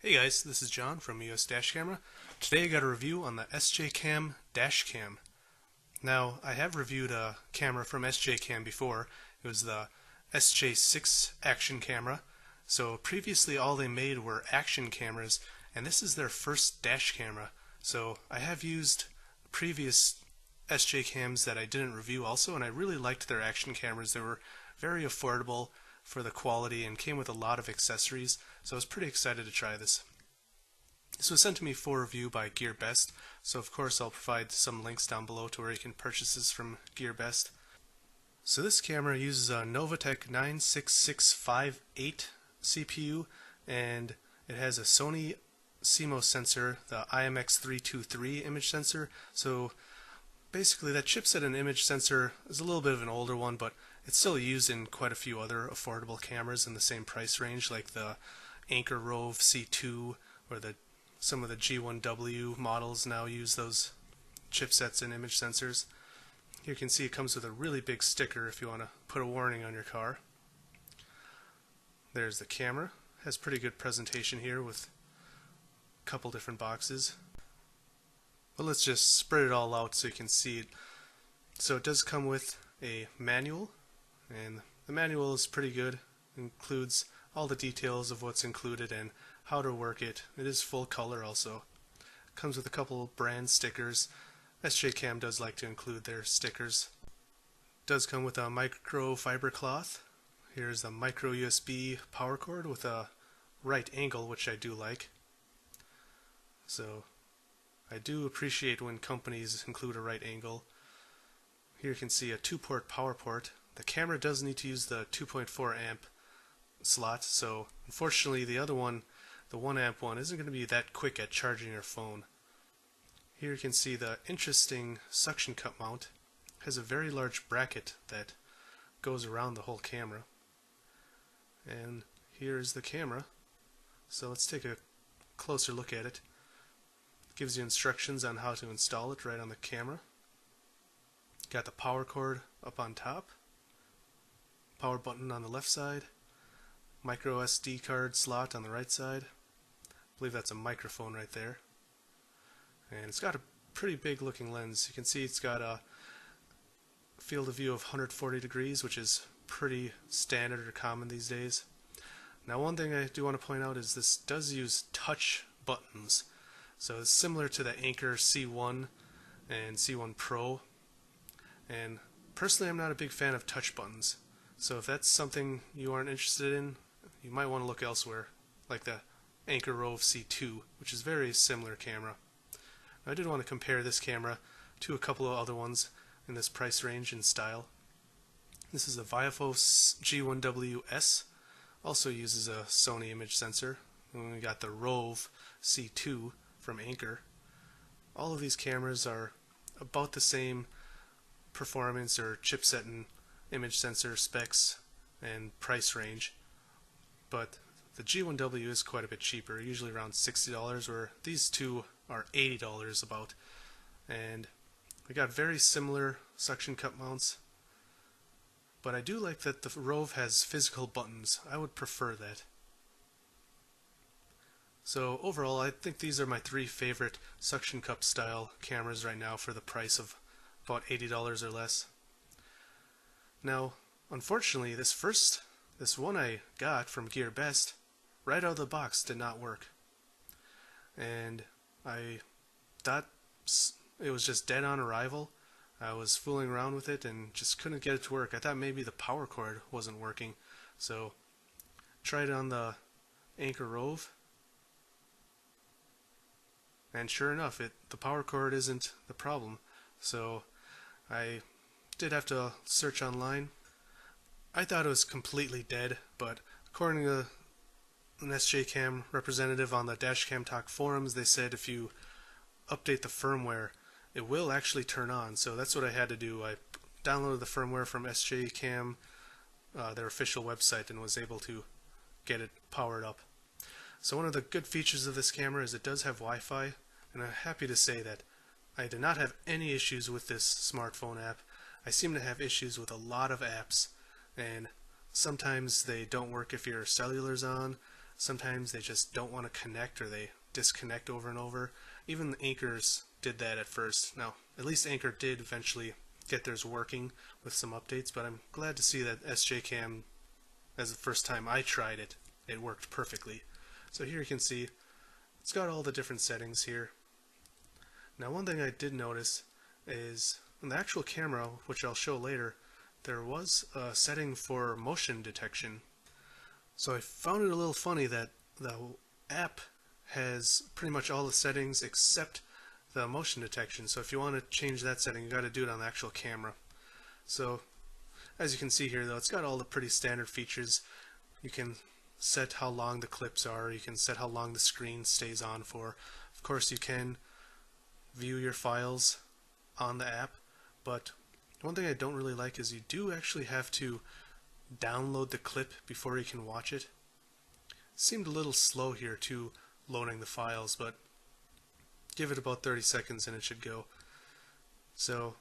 Hey guys, this is John from US Dash Camera. Today I got a review on the SJCAM Dashcam. Now, I have reviewed a camera from SJCAM before. It was the SJ6 action camera. So previously all they made were action cameras, and this is their first dash camera. So I have used previous SJCAMs that I didn't review also, and I really liked their action cameras. They were very affordable for the quality and came with a lot of accessories, so I was pretty excited to try this. This was sent to me for review by GearBest, so of course I'll provide some links down below to where you can purchase this from GearBest. So this camera uses a Novatech 96658 CPU, and it has a Sony CMOS sensor, the IMX323 image sensor. So basically that chipset and image sensor is a little bit of an older one, but it's still used in quite a few other affordable cameras in the same price range, like the Anker Rove C2 or some of the G1W models now use those chipsets and image sensors. Here you can see it comes with a really big sticker if you want to put a warning on your car. There's the camera. It has pretty good presentation here with a couple different boxes. But let's just spread it all out so you can see it. So it does come with a manual, and the manual is pretty good. It includes all the details of what's included and how to work it. It is full color also. It comes with a couple brand stickers. SJCAM does like to include their stickers. It does come with a microfiber cloth. Here's a micro USB power cord with a right angle, which I do like. So I do appreciate when companies include a right angle. Here you can see a 2-port power port. The camera does need to use the 2.4 amp slot, so unfortunately the other one, the 1 amp one, isn't going to be that quick at charging your phone. Here you can see the interesting suction cup mount. It has a very large bracket that goes around the whole camera. And here's the camera. So let's take a closer look at it. It gives you instructions on how to install it right on the camera. Got the power cord up on top, power button on the left side, micro SD card slot on the right side. I believe that's a microphone right there. And it's got a pretty big looking lens. You can see it's got a field of view of 140 degrees, which is pretty standard or common these days. Now, one thing I do want to point out is this does use touch buttons. So it's similar to the Anker C1 and C1 Pro. And personally, I'm not a big fan of touch buttons. So if that's something you aren't interested in, you might want to look elsewhere, like the Anker Rove C2, which is a very similar camera. I did want to compare this camera to a couple of other ones in this price range and style. This is the Viafos G1WS, also uses a Sony image sensor. And we got the Rove C2 from Anker. All of these cameras are about the same performance or chipset and image sensor specs and price range, but the G1W is quite a bit cheaper, usually around $60, where these two are $80 about. And we got very similar suction cup mounts, but I do like that the Rove has physical buttons. I would prefer that. So overall, I think these are my 3 favorite suction cup style cameras right now for the price of about $80 or less. Now, unfortunately, this one I got from GearBest, right out of the box, did not work. And I thought it was just dead on arrival. I was fooling around with it and just couldn't get it to work. I thought maybe the power cord wasn't working. So, tried it on the Anker Rove. And sure enough, the power cord isn't the problem. So I did have to search online. I thought it was completely dead, but according to an SJCAM representative on the Dashcam Talk forums, they said if you update the firmware, it will actually turn on. So that's what I had to do. I downloaded the firmware from SJCAM, their official website, and was able to get it powered up. So one of the good features of this camera is it does have Wi-Fi, and I'm happy to say that I did not have any issues with this smartphone app. I seem to have issues with a lot of apps, and sometimes they don't work if your cellular's on. sometimes they just don't want to connect or they disconnect over and over. Even the Anchors did that at first. Now, at least Anchor did eventually get theirs working with some updates, but I'm glad to see that SJCAM, as the first time I tried it, it worked perfectly. So here you can see it's got all the different settings here. Now, one thing I did notice is in the actual camera, which I'll show later, there was a setting for motion detection. So I found it a little funny that the app has pretty much all the settings except the motion detection. So if you want to change that setting, you got to do it on the actual camera. So as you can see here, though, it's got all the pretty standard features. You can set how long the clips are. You can set how long the screen stays on for. Of course, you can view your files on the app, but one thing I don't really like is you do actually have to download the clip before you can watch it. It seemed a little slow here too, loading the files, but give it about 30 seconds and it should go. So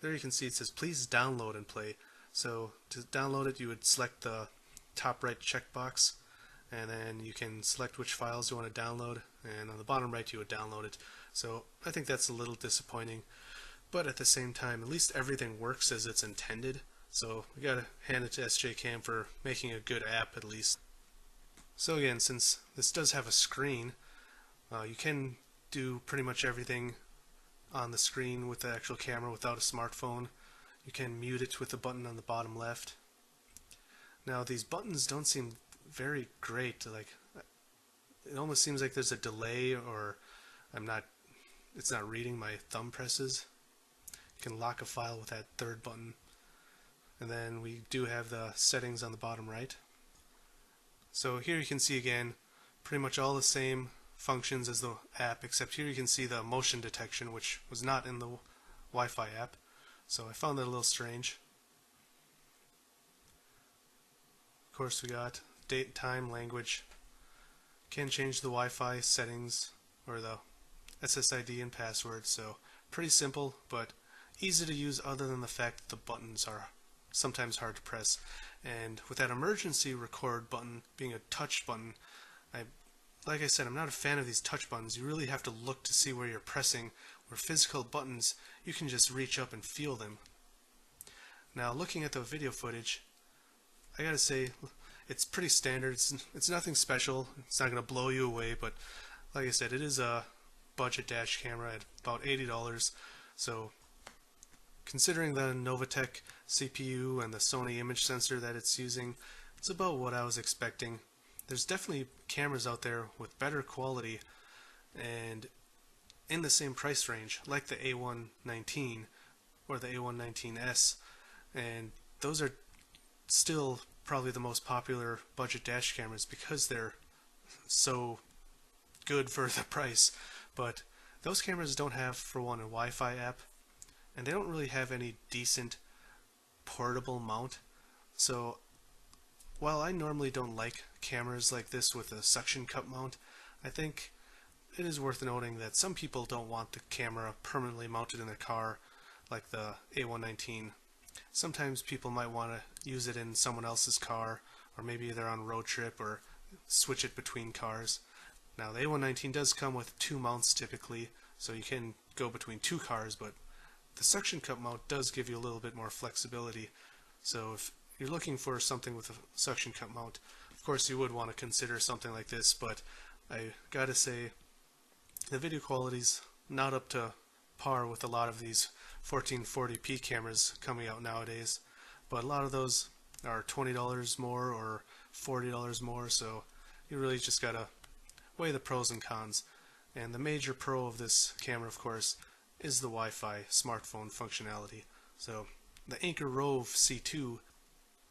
there you can see it says please download and play. So to download it, you would select the top right checkbox, and then you can select which files you want to download, and on the bottom right you would download it. So I think that's a little disappointing, but at the same time, at least everything works as it's intended. So we gotta hand it to SJCAM for making a good app at least. So again, since this does have a screen, you can do pretty much everything on the screen with the actual camera without a smartphone. You can mute it with the button on the bottom left. Now these buttons don't seem very great. Like, it almost seems like there's a delay, or it's not reading my thumb presses. You can lock a file with that third button. And then we do have the settings on the bottom right. So here you can see again pretty much all the same functions as the app, except here you can see the motion detection, which was not in the Wi-Fi app. So I found that a little strange. Of course, we got date, time, language. Can change the Wi-Fi settings or the SSID and password. So pretty simple, but easy to use, other than the fact that the buttons are sometimes hard to press. And with that emergency record button being a touch button, like I said, I'm not a fan of these touch buttons. You really have to look to see where you're pressing. Where physical buttons, you can just reach up and feel them. Now, looking at the video footage, I gotta say, it's pretty standard. It's nothing special. It's not gonna blow you away, but like I said, it is a budget dash camera at about $80. So considering the Novatech CPU and the Sony image sensor that it's using, it's about what I was expecting. There's definitely cameras out there with better quality and in the same price range, like the A119 or the A119S, and those are still probably the most popular budget dash cameras because they're so good for the price. But those cameras don't have, for one, a Wi-Fi app, and they don't really have any decent portable mount. So while I normally don't like cameras like this with a suction cup mount, I think it is worth noting that some people don't want the camera permanently mounted in their car like the A119. Sometimes people might want to use it in someone else's car, or maybe they're on a road trip or switch it between cars. Now the A119 does come with two mounts typically, so you can go between two cars, but the suction cup mount does give you a little bit more flexibility. So if you're looking for something with a suction cup mount, of course you would want to consider something like this, but I gotta say the video quality's not up to par with a lot of these 1440p cameras coming out nowadays, but a lot of those are $20 more or $40 more, so you really just gotta weigh the pros and cons. And the major pro of this camera, of course, is the Wi-Fi smartphone functionality. So the Anker Rove C2,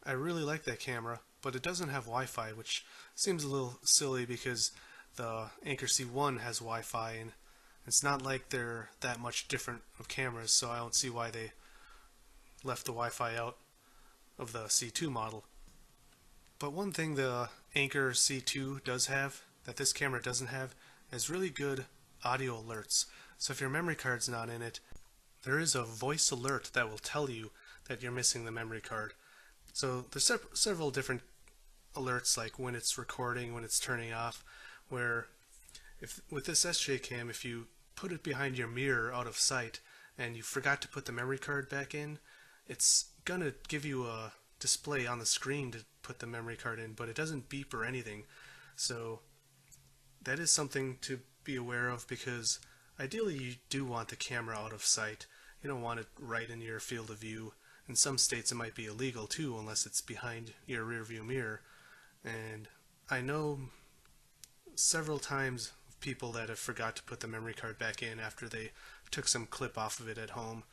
I really like that camera, but it doesn't have Wi-Fi, which seems a little silly because the Anker C1 has Wi-Fi, and it's not like they're that much different of cameras, so I don't see why they left the Wi-Fi out of the C2 model. But one thing the Anker C2 does have that this camera doesn't have is really good audio alerts. So if your memory card's not in it, there is a voice alert that will tell you that you're missing the memory card. So there's several different alerts like when it's recording, when it's turning off, where if with this SJCAM, if you put it behind your mirror out of sight and you forgot to put the memory card back in, it's gonna give you a display on the screen to put the memory card in, but it doesn't beep or anything. So that is something to be aware of, because ideally you do want the camera out of sight. You don't want it right in your field of view. In some states it might be illegal too, unless it's behind your rear view mirror. And I know several times people that have forgot to put the memory card back in after they took some clip off of it at home.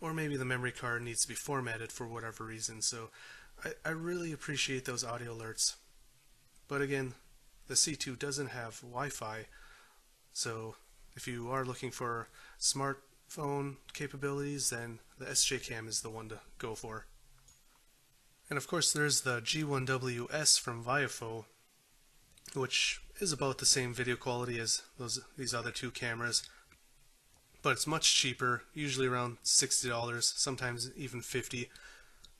Or maybe the memory card needs to be formatted for whatever reason. So I really appreciate those audio alerts. But again, the C2 doesn't have Wi-Fi, so if you are looking for smartphone capabilities, then the SJCAM is the one to go for. And of course there's the G1WS from Viafo, which is about the same video quality as these other two cameras, but it's much cheaper, usually around $60, sometimes even $50,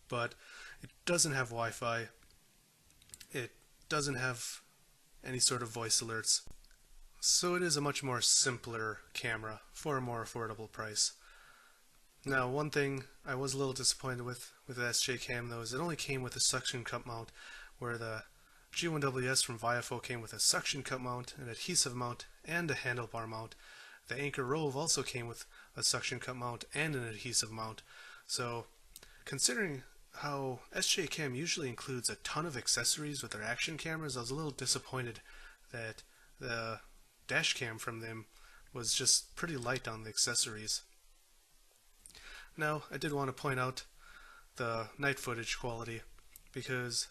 but it doesn't have Wi-Fi, it doesn't have any sort of voice alerts, so it is a much more simpler camera for a more affordable price. Now, one thing I was a little disappointed with the SJCAM though is it only came with a suction cup mount, where the G1WS from Viafo came with a suction cup mount, an adhesive mount, and a handlebar mount. The Anchor Rove also came with a suction cup mount and an adhesive mount. So, considering how SJCAM usually includes a ton of accessories with their action cameras, I was a little disappointed that the dashcam from them was just pretty light on the accessories. Now, I did want to point out the night footage quality, because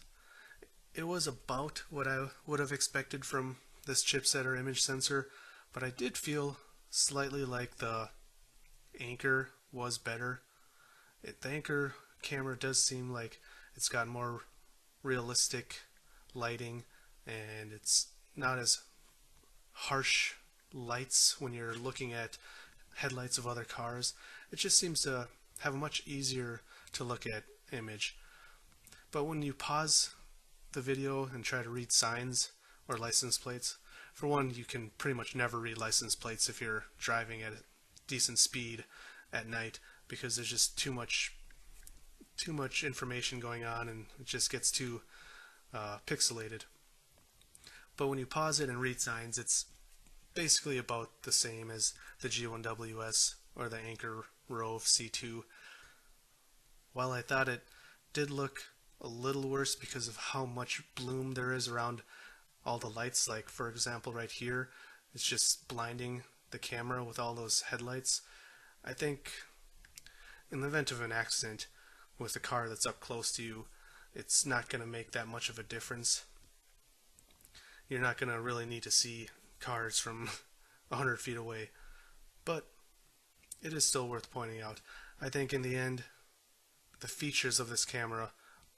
it was about what I would have expected from this chipset or image sensor, but I did feel slightly like the Anchor was better. The Anchor camera does seem like it's got more realistic lighting, and it's not as harsh lights when you're looking at headlights of other cars. It just seems to have a much easier to look at image. But when you pause the video and try to read signs or license plates, for one, you can pretty much never read license plates if you're driving at a decent speed at night, because there's just too much information going on and it just gets too pixelated. But when you pause it and read signs, it's basically about the same as the G1WS or the Anchor Rove C2. While I thought it did look a little worse because of how much bloom there is around all the lights, like for example right here, it's just blinding the camera with all those headlights. I think in the event of an accident with a car that's up close to you, it's not going to make that much of a difference. You're not going to really need to see cars from 100 feet away, but it is still worth pointing out. I think in the end, the features of this camera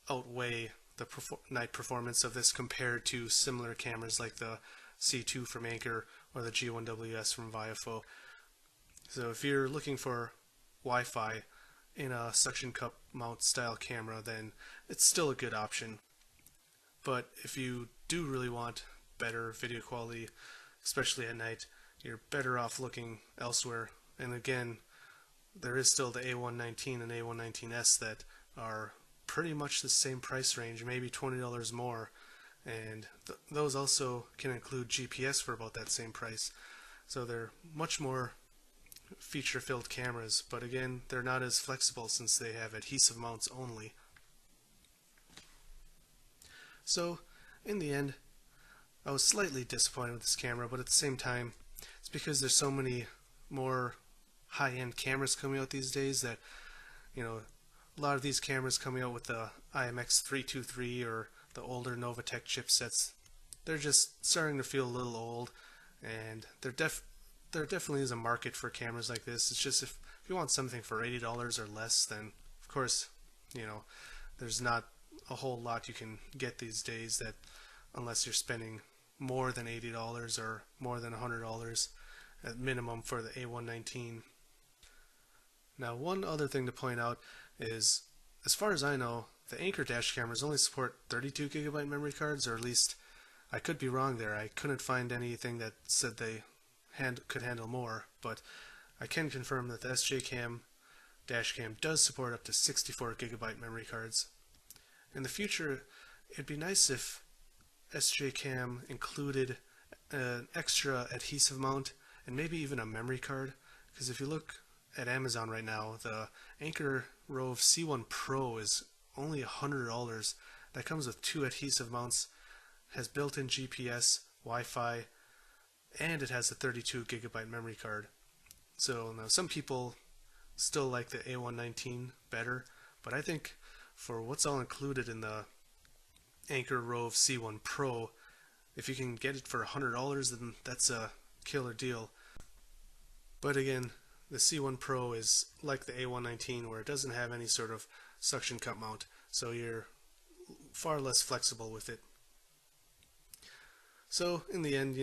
outweigh the night performance of this compared to similar cameras like the C2 from Anchor or the G1WS from Viafo. So if you're looking for Wi-Fi in a suction cup mount style camera, then it's still a good option. But if you do really want better video quality, especially at night, you're better off looking elsewhere. And again, there is still the A119 and A119S that are pretty much the same price range, maybe $20 more, and those also can include GPS for about that same price. So they're much more feature-filled cameras, but again, they're not as flexible since they have adhesive mounts only. So in the end, I was slightly disappointed with this camera, but at the same time, it's because there's so many more high-end cameras coming out these days that, you know, a lot of these cameras coming out with the IMX323 or the older Novatech chipsets, they're just starting to feel a little old, and there definitely is a market for cameras like this. It's just if you want something for $80 or less, then of course, you know, there's not a whole lot you can get these days, that unless you're spending more than $80 or more than $100 at minimum for the A119. Now, one other thing to point out is, as far as I know, the Anker dash cameras only support 32GB memory cards, or at least I could be wrong there. I couldn't find anything that said they could handle more, but I can confirm that the SJCAM Dashcam does support up to 64GB memory cards. In the future, it'd be nice if SJCAM included an extra adhesive mount and maybe even a memory card, because if you look at Amazon right now, the Anker Rove C1 Pro is only $100. That comes with 2 adhesive mounts, has built-in GPS, Wi-Fi, and it has a 32GB memory card. So now some people still like the A119 better, but I think for what's all included in the Anker Rove C1 Pro, if you can get it for $100, then that's a killer deal. But again, the C1 Pro is like the A119, where it doesn't have any sort of suction cup mount, so you're far less flexible with it. So in the end,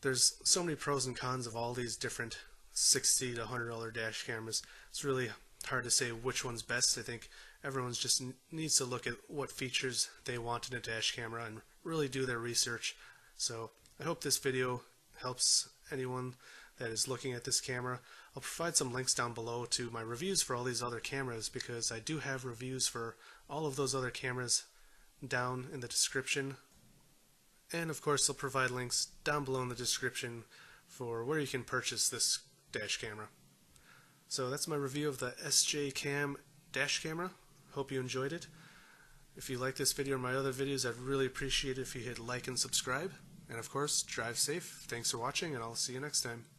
there's so many pros and cons of all these different $60 to $100 dash cameras. It's really hard to say which one's best. I think everyone just needs to look at what features they want in a dash camera and really do their research. So I hope this video helps anyone that is looking at this camera. I'll provide some links down below to my reviews for all these other cameras, because I do have reviews for all of those other cameras down in the description. And of course I'll provide links down below in the description for where you can purchase this dash camera. So that's my review of the SJCAM dash camera. Hope you enjoyed it. If you like this video or my other videos, I'd really appreciate it if you hit like and subscribe. And of course, drive safe. Thanks for watching, and I'll see you next time.